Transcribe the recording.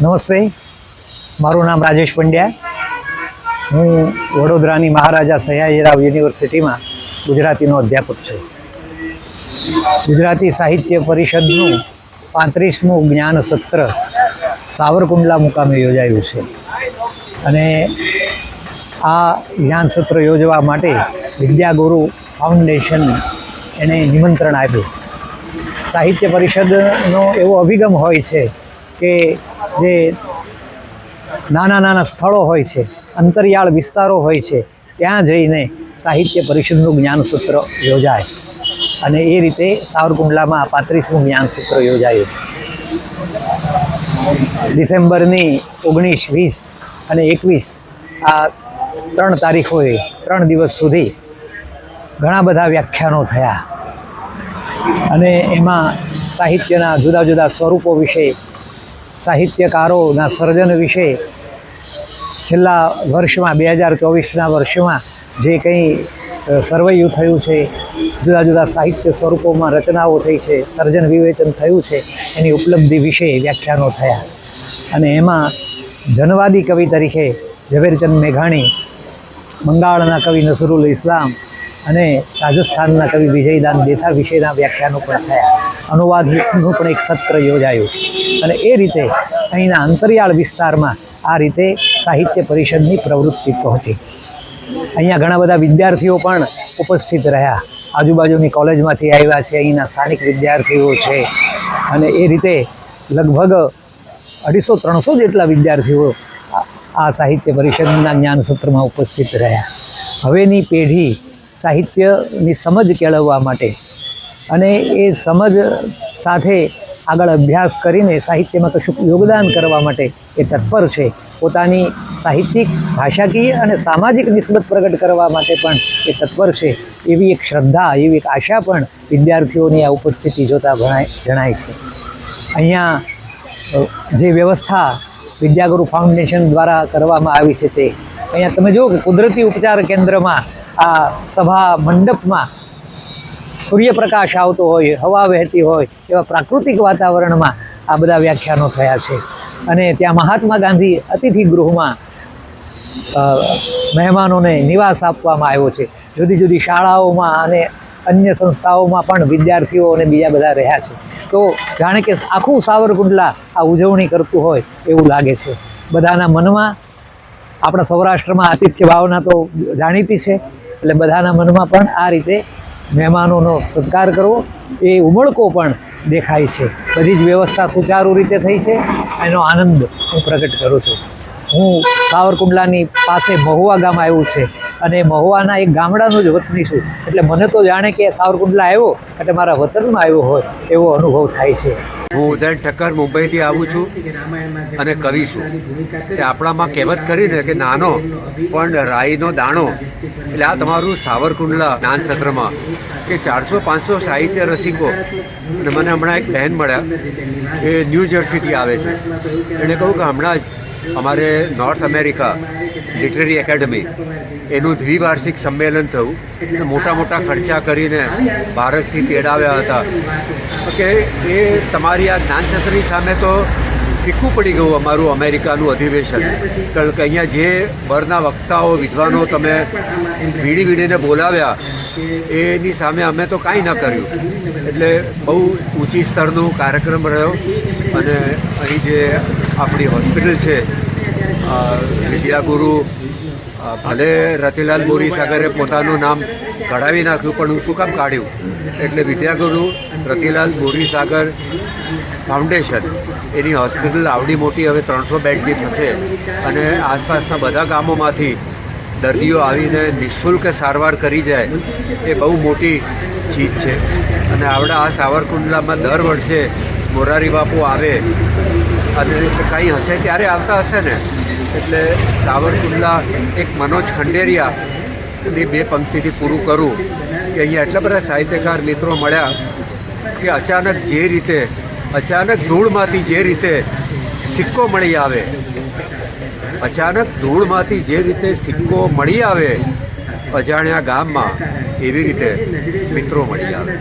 નમસ્તે, મારું નામ રાજેશ પંડ્યા. હું વડોદરાની મહારાજા સયાજીરાવ યુનિવર્સિટીમાં ગુજરાતીનો અધ્યાપક છું. ગુજરાતી સાહિત્ય પરિષદનું 35મું જ્ઞાન સત્ર સાવરકુંડલા મુકામે યોજાયું છે અને આ જ્ઞાન સત્ર યોજવા માટે વિદ્યાગુરુ ફાઉન્ડેશન એણે નિમંત્રણ આપ્યું. સાહિત્ય પરિષદનો એવો અભિગમ હોય છે કે જે નાના નાના સ્થળો હોય છે, અંતરિયાળ વિસ્તારો હોય છે, ત્યાં જઈને સાહિત્ય પરિષદનું જ્ઞાન સત્ર યોજાય અને એ રીતે સાવરકુંડલામાં 35મું જ્ઞાન સત્ર યોજાયું. ડિસેમ્બરની 19, 20 અને 21 આ 3 તારીખોએ 3 દિવસ સુધી ઘણા બધા વ્યાખ્યાનો થયા અને એમાં સાહિત્યના જુદા જુદા સ્વરૂપો વિશે, સાહિત્યકારોના સર્જન વિશે, છેલ્લા વર્ષમાં 2024ના વર્ષમાં જે કંઈ સર્વૈયું થયું છે, જુદા જુદા સાહિત્ય સ્વરૂપોમાં રચનાઓ થઈ છે, સર્જન વિવેચન થયું છે, એની ઉપલબ્ધિ વિશે વ્યાખ્યાનો થયા. અને એમાં જનવાદી કવિ તરીકે ઝવેરચંદ મેઘાણી, બંગાળના કવિ નસરુલ ઇસ્લામ અને રાજસ્થાનના કવિ વિજયદાન દેથા વિશેના વ્યાખ્યાનો પણ થયા. અનુવાદનું પણ એક સત્ર યોજાયું અને એ રીતે અહીંના અંતરિયાળ વિસ્તારમાં આ રીતે સાહિત્ય પરિષદની પ્રવૃત્તિ પહોંચી. અહીંયા ઘણા બધા વિદ્યાર્થીઓ પણ ઉપસ્થિત રહ્યા. આજુબાજુની કોલેજમાંથી આવ્યા છે, અહીંના સ્થાનિક વિદ્યાર્થીઓ છે અને એ રીતે લગભગ 250-300 જેટલા વિદ્યાર્થીઓ આ સાહિત્ય પરિષદના જ્ઞાન સત્રમાં ઉપસ્થિત રહ્યા. હવેની પેઢી સાહિત્યની સમજ કેળવવા માટે અને એ સમજ સાથે આગળ અભ્યાસ કરીને સાહિત્યમાં કશુંક યોગદાન કરવા માટે એ તત્પર છે. પોતાની સાહિત્યિક, ભાષાકીય અને સામાજિક નિસ્બત પ્રગટ કરવા માટે પણ એ તત્પર છે. એવી એક શ્રદ્ધા, એવી એક આશા પણ વિદ્યાર્થીઓની આ ઉપસ્થિતિ જોતાં જણાય છે. અહીંયા જે વ્યવસ્થા વિદ્યાગુરુ ફાઉન્ડેશન દ્વારા કરવામાં આવી છે તે અહીંયા તમે જુઓ કે કુદરતી ઉપચાર કેન્દ્રમાં આ સભા મંડપમાં સૂર્યપ્રકાશ આવતો હોય, હવા વહેતી હોય એવા પ્રાકૃતિક વાતાવરણમાં આ બધા વ્યાખ્યાનો થયા છે. અને ત્યાં મહાત્મા ગાંધી અતિથિ ગૃહમાં મહેમાનોને નિવાસ આપવામાં આવ્યો છે. જુદી જુદી શાળાઓમાં અને અન્ય સંસ્થાઓમાં પણ વિદ્યાર્થીઓ અને બીજા બધા રહ્યા છે. તો જાણે કે આખું સાવરકુંડલા આ ઉજવણી કરતું હોય એવું લાગે છે. બધાના મનમાં, આપણા સૌરાષ્ટ્રમાં આતિથ્ય ભાવના તો જાણીતી છે, એટલે બધાના મનમાં પણ આ રીતે મહેમાનોનો સત્કાર કરવો એ ઉમળકો પણ દેખાય છે. બધી જ વ્યવસ્થા સુચારુ રીતે થઈ છે, એનો આનંદ હું પ્રગટ કરું છું. હું સાવરકુંડલાની પાસે મહુવા ગામ આવ્યું છે અને મહુવાના એક ગામડાનો જ વતની છું, એટલે મને તો જાણે કે સાવરકુંડલા આવ્યો એટલે મારા વતનમાં આવ્યો હોય એવો અનુભવ થાય છે. હું ઉદયન ઠક્કર મુંબઈથી આવું છું અને કવિ છું. તે આપણામાં કહેવત કરીને કે નાનો પણ રાઈનો દાણો, એટલે આ તમારું સાવરકુંડલા જ્ઞાન સત્રમાં કે 400-500 સાહિત્ય રસિકો. અને મને હમણાં એક બહેન મળ્યા, એ ન્યૂ જર્સીથી આવે છે. એણે કહ્યું કે હમણાં જ અમારે નોર્થ અમેરિકા લિટરરી એકેડમી એનું દ્વિવાર્ષિક સંમેલન થયું. મોટા મોટા ખર્ચા કરીને ભારતથી તેડાવ્યા હતા કે એ તમારી આ જ્ઞાનસત્રની સામે તો ફીકું પડી ગયું અમારું અમેરિકાનું અધિવેશન. કારણ કે અહીંયા જે બરના વક્તાઓ, વિદ્વાનો તમે વીણીને બોલાવ્યા એની સામે અમે તો કાંઈ ન કર્યું. એટલે બહુ ઊંચી સ્તરનો કાર્યક્રમ રહ્યો. અને અહીં જે આપણી હોસ્પિટલ છે વિદ્યાગુરુ, ભલે રતિલાલ બોરીસાગરે પોતાનું નામ કઢાવી નાખ્યું, પણ હું શું કામ કાઢ્યું? એટલે વિદ્યાગુરુ રતિલાલ બોરીસાગર ફાઉન્ડેશન એની હોસ્પિટલ આવડી મોટી, હવે 300 બેડની થશે અને આસપાસના બધા ગામોમાંથી દર્દીઓ આવીને નિઃશુલ્ક સારવાર કરી જાય એ બહુ મોટી ચીજ છે. અને આવડા આ સાવરકુંડલામાં દર વર્ષે મોરારી બાપુ આવે અને કંઈ હશે ત્યારે આવતા હશે ને. એટલે સાવરકુંડલા એક મનોજ ખંડેરિયાની 2 પંક્તિથી પૂરું કરું કે અહીંયા એટલા બધા સાહિત્યકાર મિત્રો મળ્યા કે અચાનક ધૂળમાંથી જે રીતે સિક્કો મળી આવે, અજાણ્યા ગામમાં, એવી રીતે મિત્રો મળી આવે.